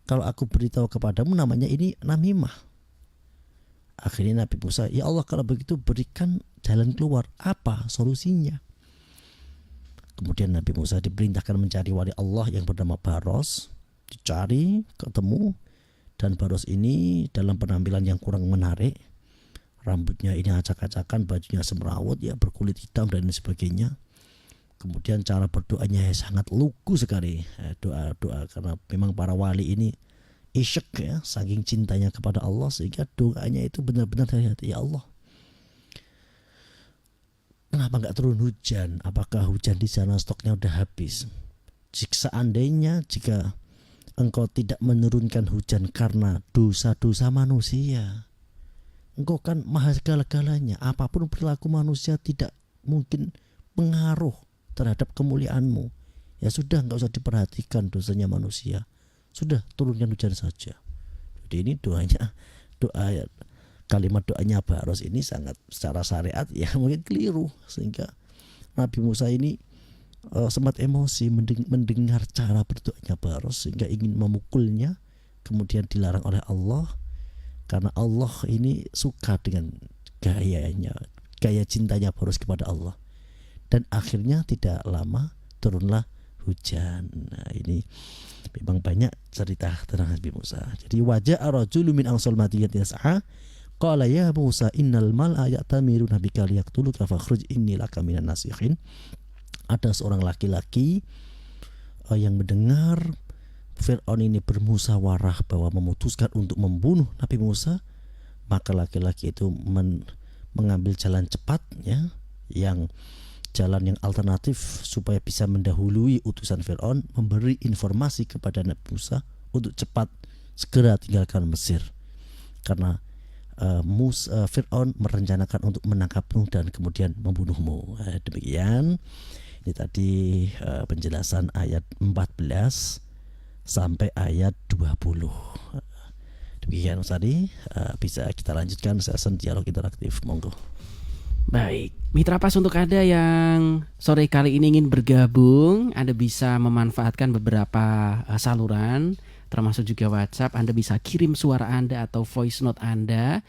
Kalau aku beritahu kepadamu, namanya ini namimah. Akhirnya Nabi Musa, ya Allah, kalau begitu berikan jalan keluar, apa solusinya? Kemudian Nabi Musa diperintahkan mencari wali Allah yang bernama Baros. Dicari, ketemu, dan Baros ini dalam penampilan yang kurang menarik, rambutnya ini acak-acakan, bajunya semrawut, ya berkulit hitam dan sebagainya. Kemudian cara berdoanya sangat lugu sekali, doa karena memang para wali ini isyek ya, saking cintanya kepada Allah sehingga doanya itu benar-benar dari hati. Ya Allah, kenapa nggak turun hujan? Apakah hujan di sana stoknya udah habis? Jika engkau tidak menurunkan hujan karena dosa-dosa manusia, engkau kan maha segala-galanya. Apapun perilaku manusia tidak mungkin pengaruh terhadap kemuliaanmu. Ya sudah, nggak usah diperhatikan dosanya manusia. Sudah, turunkan hujan saja. Jadi ini kalimat doanya Baros ini sangat secara syariat ya mungkin keliru, sehingga Nabi Musa ini sempat emosi mendengar cara berdoanya Baros sehingga ingin memukulnya. Kemudian dilarang oleh Allah karena Allah ini suka dengan gaya cintanya Baros kepada Allah. Dan akhirnya tidak lama turunlah hujan. Nah, ini memang banyak cerita tentang Nabi Musa. Jadi wajah ar-rajulu min ansal madiyat yas'a qala ya Musa innal mal'a ya'tamiruna bika liyaqtuluka fakhruj inni laka minan nasihin. Ada seorang laki-laki yang mendengar Fir'aun ini bermusyawarah bahwa memutuskan untuk membunuh Nabi Musa, maka laki-laki itu mengambil jalan cepat ya, jalan yang alternatif supaya bisa mendahului utusan Fir'aun, memberi informasi kepada Nabi Musa untuk cepat segera tinggalkan Mesir karena Fir'aun merencanakan untuk menangkapmu dan kemudian membunuhmu. Demikian ini tadi penjelasan ayat 14 sampai ayat 20. Demikian tadi, bisa kita lanjutkan sesi dialog interaktif, monggo. Baik, Mitra Pas, untuk Anda yang sore kali ini ingin bergabung, Anda bisa memanfaatkan beberapa saluran, termasuk juga WhatsApp. Anda bisa kirim suara Anda atau voice note Anda.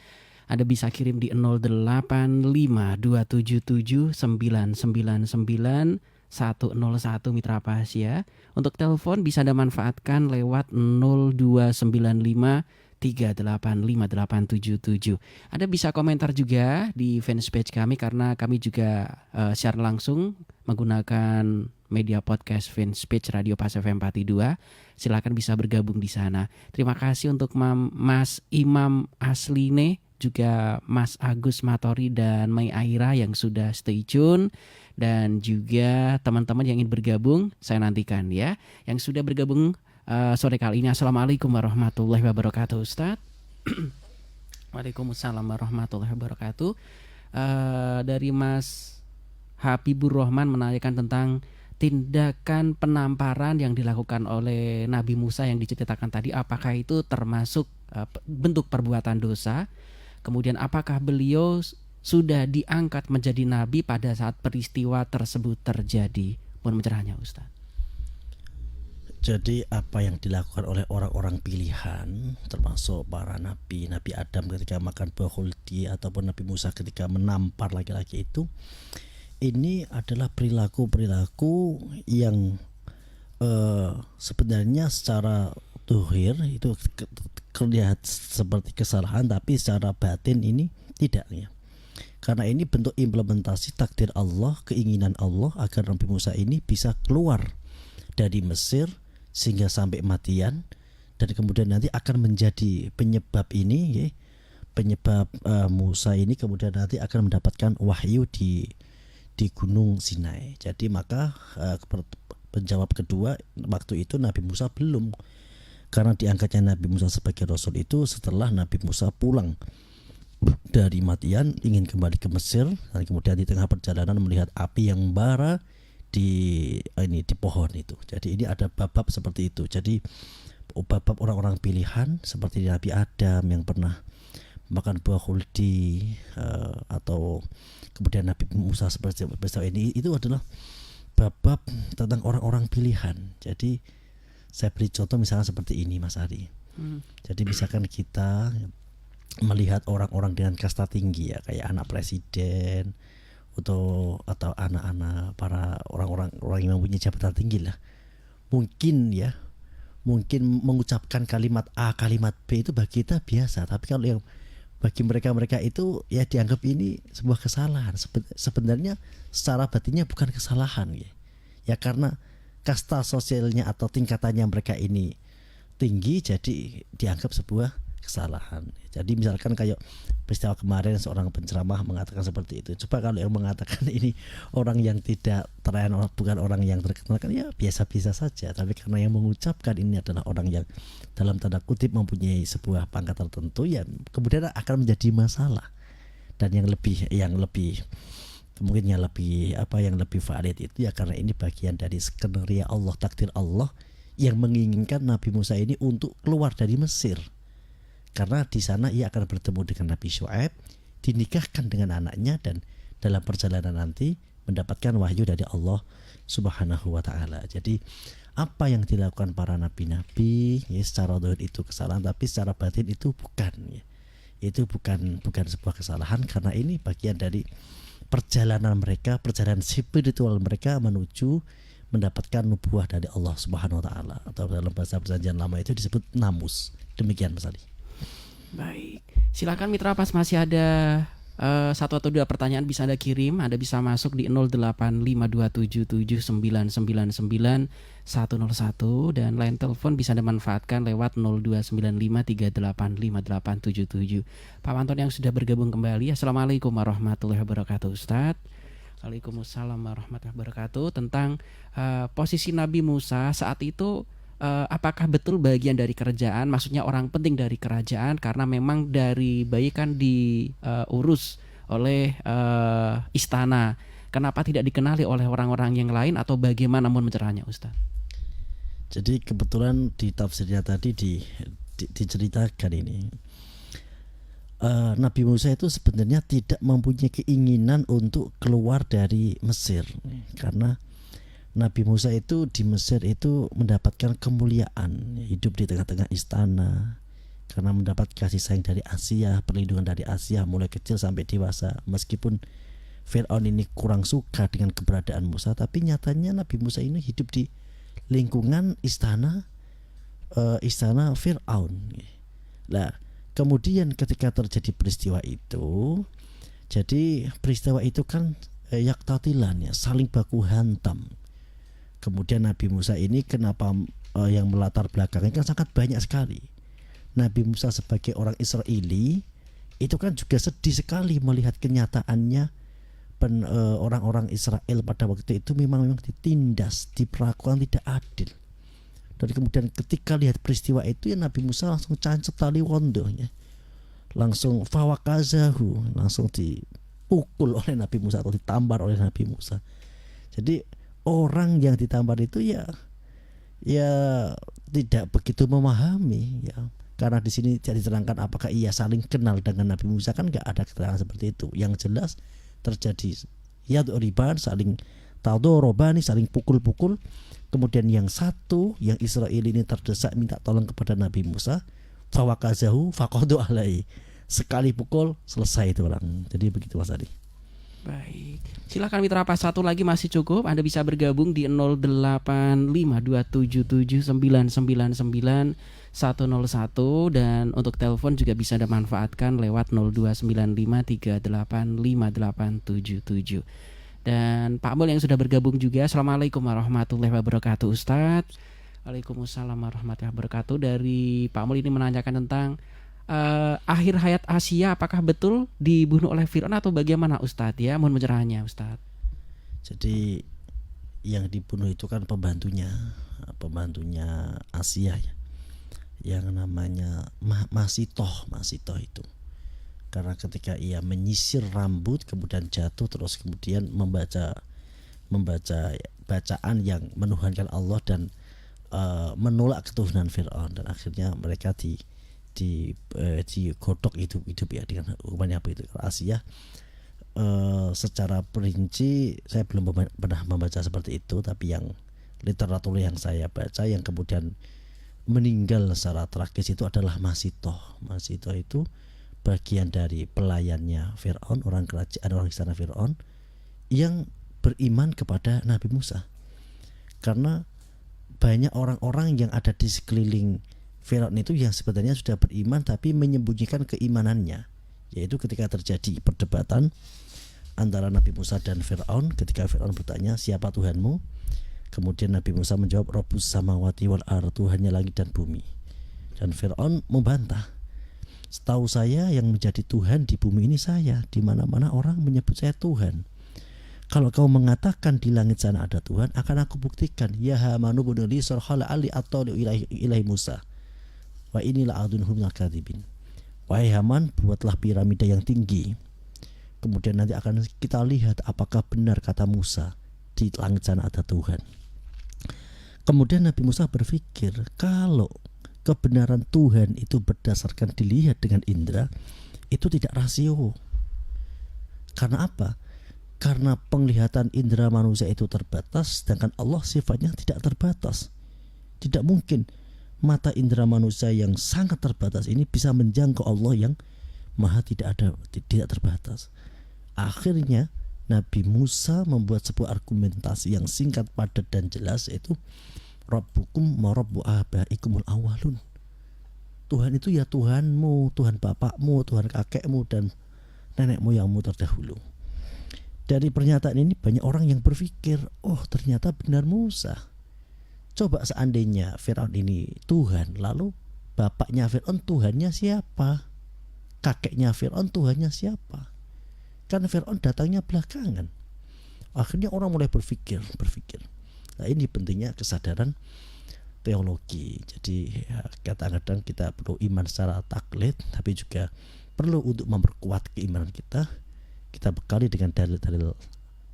Anda bisa kirim di 085277999101 Mitra Pas ya. Untuk telepon bisa Anda manfaatkan lewat 0295385877. Anda bisa komentar juga di fanpage kami karena kami juga secara langsung menggunakan media podcast fanpage Radio Pas FM 42. Silakan bisa bergabung di sana. Terima kasih untuk Mas Imam Asline, juga Mas Agus Matori dan Mai Aira yang sudah stay tune, dan juga teman-teman yang ingin bergabung saya nantikan ya. Yang sudah bergabung sore kali ini, Assalamualaikum warahmatullahi wabarakatuh, Ustaz. Waalaikumsalam warahmatullahi wabarakatuh. Dari Mas Habibur Rahman menanyakan tentang tindakan penamparan yang dilakukan oleh Nabi Musa yang diceritakan tadi, apakah itu termasuk bentuk perbuatan dosa? Kemudian apakah beliau sudah diangkat menjadi nabi pada saat peristiwa tersebut terjadi? Mohon pencerahannya Ustaz. Jadi apa yang dilakukan oleh orang-orang pilihan, termasuk para nabi, Nabi Adam ketika makan buah khuldi ataupun Nabi Musa ketika menampar laki-laki itu, ini adalah perilaku-perilaku yang sebenarnya secara dohir itu terlihat seperti kesalahan, tapi secara batin ini tidak ya. Karena ini bentuk implementasi takdir Allah, keinginan Allah agar Nabi Musa ini bisa keluar dari Mesir sehingga sampai matian, dan kemudian nanti akan menjadi penyebab ini ya, penyebab Musa ini kemudian nanti akan mendapatkan wahyu di Gunung Sinai. Jadi maka penjawab kedua, waktu itu Nabi Musa belum, karena diangkatnya Nabi Musa sebagai Rasul itu setelah Nabi Musa pulang dari Madian ingin kembali ke Mesir, dan kemudian di tengah perjalanan melihat api yang membara di pohon itu. Jadi ini ada bab-bab seperti itu. Jadi bab-bab orang-orang pilihan seperti Nabi Adam yang pernah makan buah khuldi, atau kemudian Nabi Musa seperti ini, itu adalah bab-bab tentang orang-orang pilihan. Jadi saya beri contoh misalnya seperti ini Mas Ari. Jadi misalkan kita melihat orang-orang dengan kasta tinggi ya, kayak anak presiden atau anak-anak para orang-orang yang mempunyai jabatan tinggi lah, mungkin mengucapkan kalimat A kalimat B itu bagi kita biasa, tapi kalau yang bagi mereka itu ya dianggap ini sebuah kesalahan. Sebenarnya secara batinnya bukan kesalahan ya karena kasta sosialnya atau tingkatannya mereka ini tinggi, jadi dianggap sebuah kesalahan. Jadi misalkan kayak peristiwa kemarin seorang penceramah mengatakan seperti itu. Coba kalau yang mengatakan ini orang yang tidak terkenal, bukan orang yang terkenal, kan ya biasa-biasa saja. Tapi karena yang mengucapkan ini adalah orang yang dalam tanda kutip mempunyai sebuah pangkat tertentu, ya kemudian akan menjadi masalah. Dan yang lebih mungkin yang lebih valid itu ya karena ini bagian dari skenario Allah, takdir Allah yang menginginkan Nabi Musa ini untuk keluar dari Mesir. Karena di sana ia akan bertemu dengan Nabi Syuaib, dinikahkan dengan anaknya, dan dalam perjalanan nanti mendapatkan wahyu dari Allah Subhanahu wa taala. Jadi apa yang dilakukan para nabi-nabi ya, secara zahir itu kesalahan, tapi secara batin itu bukan ya. Itu bukan sebuah kesalahan, karena ini bagian dari perjalanan mereka, perjalanan spiritual mereka menuju mendapatkan nubuah dari Allah Subhanahu wa taala, atau dalam bahasa Perjanjian Lama itu disebut namus. Demikian Mas Ali. Baik, silakan Mitra Pas, masih ada satu atau dua pertanyaan bisa Anda kirim. Anda bisa masuk di 085277999101, dan line telepon bisa Anda manfaatkan lewat 0295385877. Pak Anton yang sudah bergabung kembali, Assalamualaikum warahmatullahi wabarakatuh Ustadz. Waalaikumsalam warahmatullahi wabarakatuh. Tentang posisi Nabi Musa saat itu, apakah betul bagian dari kerajaan, maksudnya orang penting dari kerajaan, karena memang dari bayi kan diurus oleh istana. Kenapa tidak dikenali oleh orang-orang yang lain, atau bagaimana mohon pencerahannya Ustaz? Jadi kebetulan di tafsirnya tadi diceritakan ini, Nabi Musa itu sebenarnya tidak mempunyai keinginan untuk keluar dari Mesir, karena Nabi Musa itu di Mesir itu mendapatkan kemuliaan, hidup di tengah-tengah istana, karena mendapat kasih sayang dari Asia, perlindungan dari Asia mulai kecil sampai dewasa. Meskipun Fir'aun ini kurang suka dengan keberadaan Musa, tapi nyatanya Nabi Musa ini hidup di lingkungan istana Fir'aun. Nah, kemudian ketika terjadi peristiwa itu, jadi peristiwa itu kan yaktatilan ya, saling baku hantam. Kemudian Nabi Musa ini kenapa yang melatar belakangnya kan sangat banyak sekali. Nabi Musa sebagai orang Israeli itu kan juga sedih sekali melihat kenyataannya orang-orang Israel pada waktu itu memang ditindas, diperlakukan tidak adil. Dan kemudian ketika lihat peristiwa itu ya Nabi Musa langsung cancet tali wondonya, langsung fawakazahu, langsung dipukul oleh Nabi Musa atau ditampar oleh Nabi Musa. Jadi orang yang ditampar itu ya tidak begitu memahami ya, Karena di sini tidak diterangkan apakah ia saling kenal dengan Nabi Musa, kan nggak ada keterangan seperti itu. Yang jelas terjadi yadriban, saling tadorobani, saling pukul-pukul. Kemudian yang satu, yang Israel ini terdesak minta tolong kepada Nabi Musa, fawakazahu faqadu alai. Sekali pukul selesai itu orang. Jadi begitu Mas Adi. Baik, silakan mitra pas satu lagi masih cukup. Anda bisa bergabung di 085277999101 dan untuk telepon juga bisa Anda manfaatkan lewat 0295385877. Dan Pak Mul yang sudah bergabung juga. Assalamualaikum warahmatullahi wabarakatuh Ustadz. Waalaikumsalam warahmatullahi wabarakatuh. Dari Pak Mul ini menanyakan tentang akhir hayat Asia apakah betul dibunuh oleh Fir'aun atau bagaimana Ustadz ya? Mohon pencerahannya Ustadz. Jadi yang dibunuh itu kan pembantunya Asia ya, yang namanya Masitoh itu. Karena ketika ia menyisir rambut kemudian jatuh, terus kemudian membaca bacaan yang menuhankan Allah dan menolak ketuhanan Fir'aun, dan akhirnya mereka digodok hidup ya dengan hukumannya apa itu. Asia secara perinci saya belum pernah membaca seperti itu, tapi yang literatur yang saya baca yang kemudian meninggal secara tragis itu adalah Masitoh itu bagian dari pelayannya Fir'aun, orang istana Fir'aun yang beriman kepada Nabi Musa. Karena banyak orang-orang yang ada di sekeliling Fir'aun itu yang sebenarnya sudah beriman tapi menyembunyikan keimanannya. Yaitu ketika terjadi perdebatan antara Nabi Musa dan Fir'aun, ketika Fir'aun bertanya, siapa Tuhanmu? Kemudian Nabi Musa menjawab, Rabbus samawati wal ardh, Tuhannya langit dan bumi. Dan Fir'aun membantah, setahu saya yang menjadi Tuhan di bumi ini saya, di mana-mana orang menyebut saya Tuhan. Kalau kau mengatakan di langit sana ada Tuhan, akan aku buktikan. Ya Hamanu bunuli sarhala ali atau ilahi Musa. Wa inilah adunhum nakadzibin. Wahai Haman, buatlah piramida yang tinggi. Kemudian nanti akan kita lihat apakah benar kata Musa, di langit sana ada Tuhan. Kemudian Nabi Musa berpikir, kalau kebenaran Tuhan itu berdasarkan dilihat dengan indera, itu tidak rasio. Karena apa? Karena penglihatan indera manusia itu terbatas, sedangkan Allah sifatnya tidak terbatas. Tidak mungkin mata indera manusia yang sangat terbatas ini bisa menjangkau Allah yang maha tidak terbatas. Akhirnya Nabi Musa membuat sebuah argumentasi yang singkat, padat dan jelas, yaitu Rabbukum wa rabbu abaikumul awalun. Tuhan itu ya Tuhanmu, Tuhan bapakmu, Tuhan kakekmu dan nenek moyangmu terdahulu. Dari pernyataan ini banyak orang yang berpikir, oh ternyata benar Musa. Coba seandainya Fir'aun ini Tuhan, lalu bapaknya Fir'aun Tuhannya siapa? Kakeknya Fir'aun Tuhannya siapa? Kan Fir'aun datangnya belakangan. Akhirnya orang mulai berpikir. Nah, ini pentingnya kesadaran teologi. Jadi ya, kadang-kadang kita perlu iman secara taklid, tapi juga perlu untuk memperkuat keimanan kita. Kita bekali dengan dalil-dalil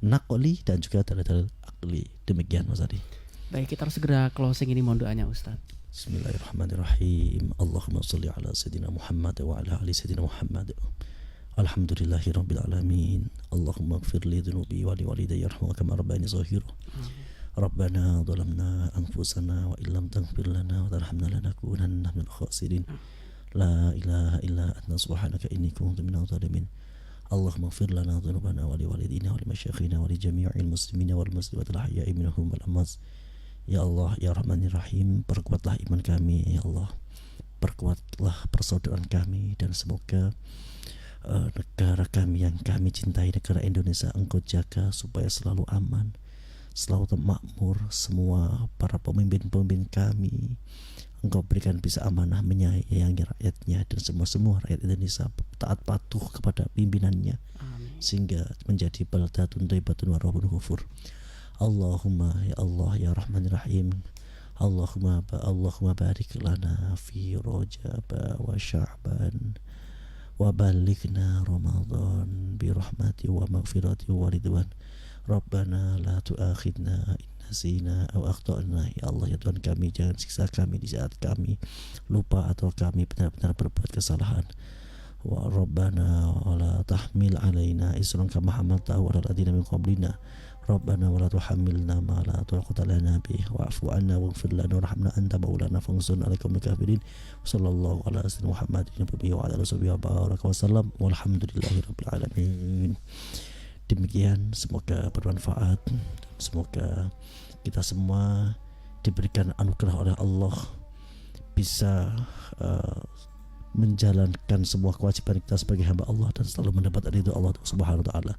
naqli dan juga dalil-dalil akli. Demikian Mas Adi. Baik, kita harus segera closing ini, mohon doanya Ustaz. Bismillahirrahmanirrahim. Allahumma sholli ala sayyidina Muhammad wa ala ali sayyidina Muhammad. Alhamdulillahirabbil alamin. Allahumma ighfir li dhunubi wa li walidayya warhamhuma kama rabbayani shaghira. Rabbana dhalamna anfusana wa illam taghfir lana wa tarhamna lanakunanna minal khasirin. La ilaha illa anta subhanaka inni kuntu minadh dhalimin. Allahumma ighfir lana dhunubana wa li walidina wa li masyayikhina wa li jami'il muslimina wal muslimat al ahya'i minhum wal amwat. Ya Allah, ya Rahmanir Rahim, perkuatlah iman kami, ya Allah. Perkuatlah persaudaraan kami, dan semoga negara kami yang kami cintai, negara Indonesia, Engkau jaga supaya selalu aman, selalu makmur. Semua para pemimpin-pemimpin kami Engkau berikan bisa amanah menyayangi rakyatnya, dan semua rakyat Indonesia taat patuh kepada pimpinannya. Amin. Sehingga menjadi baldatun thayyibatun wa rabbun ghafur. Allahumma ya Allah ya Rahmanir Rahim. Allahumma barik lana fi Rajab wa Sya'ban wa balighna Ramadan bi rahmati wa maghfirati wa ridwan. Rabbana la tu'akhidna in nasina aw akhtana. Ya Allah, ya Tuhan kami, jangan siksa kami di saat kami lupa atau kami benar-benar berbuat kesalahan. Wa Rabbana wa la tahmil alaina isran kama hamaltahu ala alladziina min qablina. Rabbana wa la tuhammilna ma la taqata lana bih wa'fu 'anna waghfir lana warhamna anta maulana fansurna 'alal qaumil kafirin. Sallallahu ala sayyidina Muhammadin nabiyyi wa ala alihi wa baraka wasallam walhamdulillahi rabbil alamin. Demikian, semoga bermanfaat, semoga kita semua diberikan anugerah oleh Allah bisa menjalankan semua kewajiban kita sebagai hamba Allah dan selalu mendapat ridho Allah Subhanahu wa taala.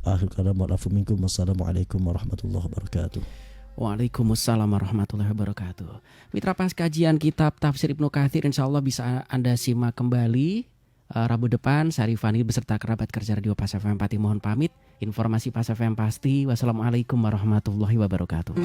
Akhir kalam wa afu minkum. Wassalamualaikum warahmatullahi wabarakatuh. Waalaikumsalam warahmatullahi wabarakatuh. Mitra Pas kajian kitab Tafsir Ibnu Katsir insyaallah bisa Anda simak kembali Rabu depan. Sarifani beserta kerabat kerja Radio Pas FM Pati mohon pamit. Informasi Pas FM pasti. Wassalamualaikum warahmatullahi wabarakatuh.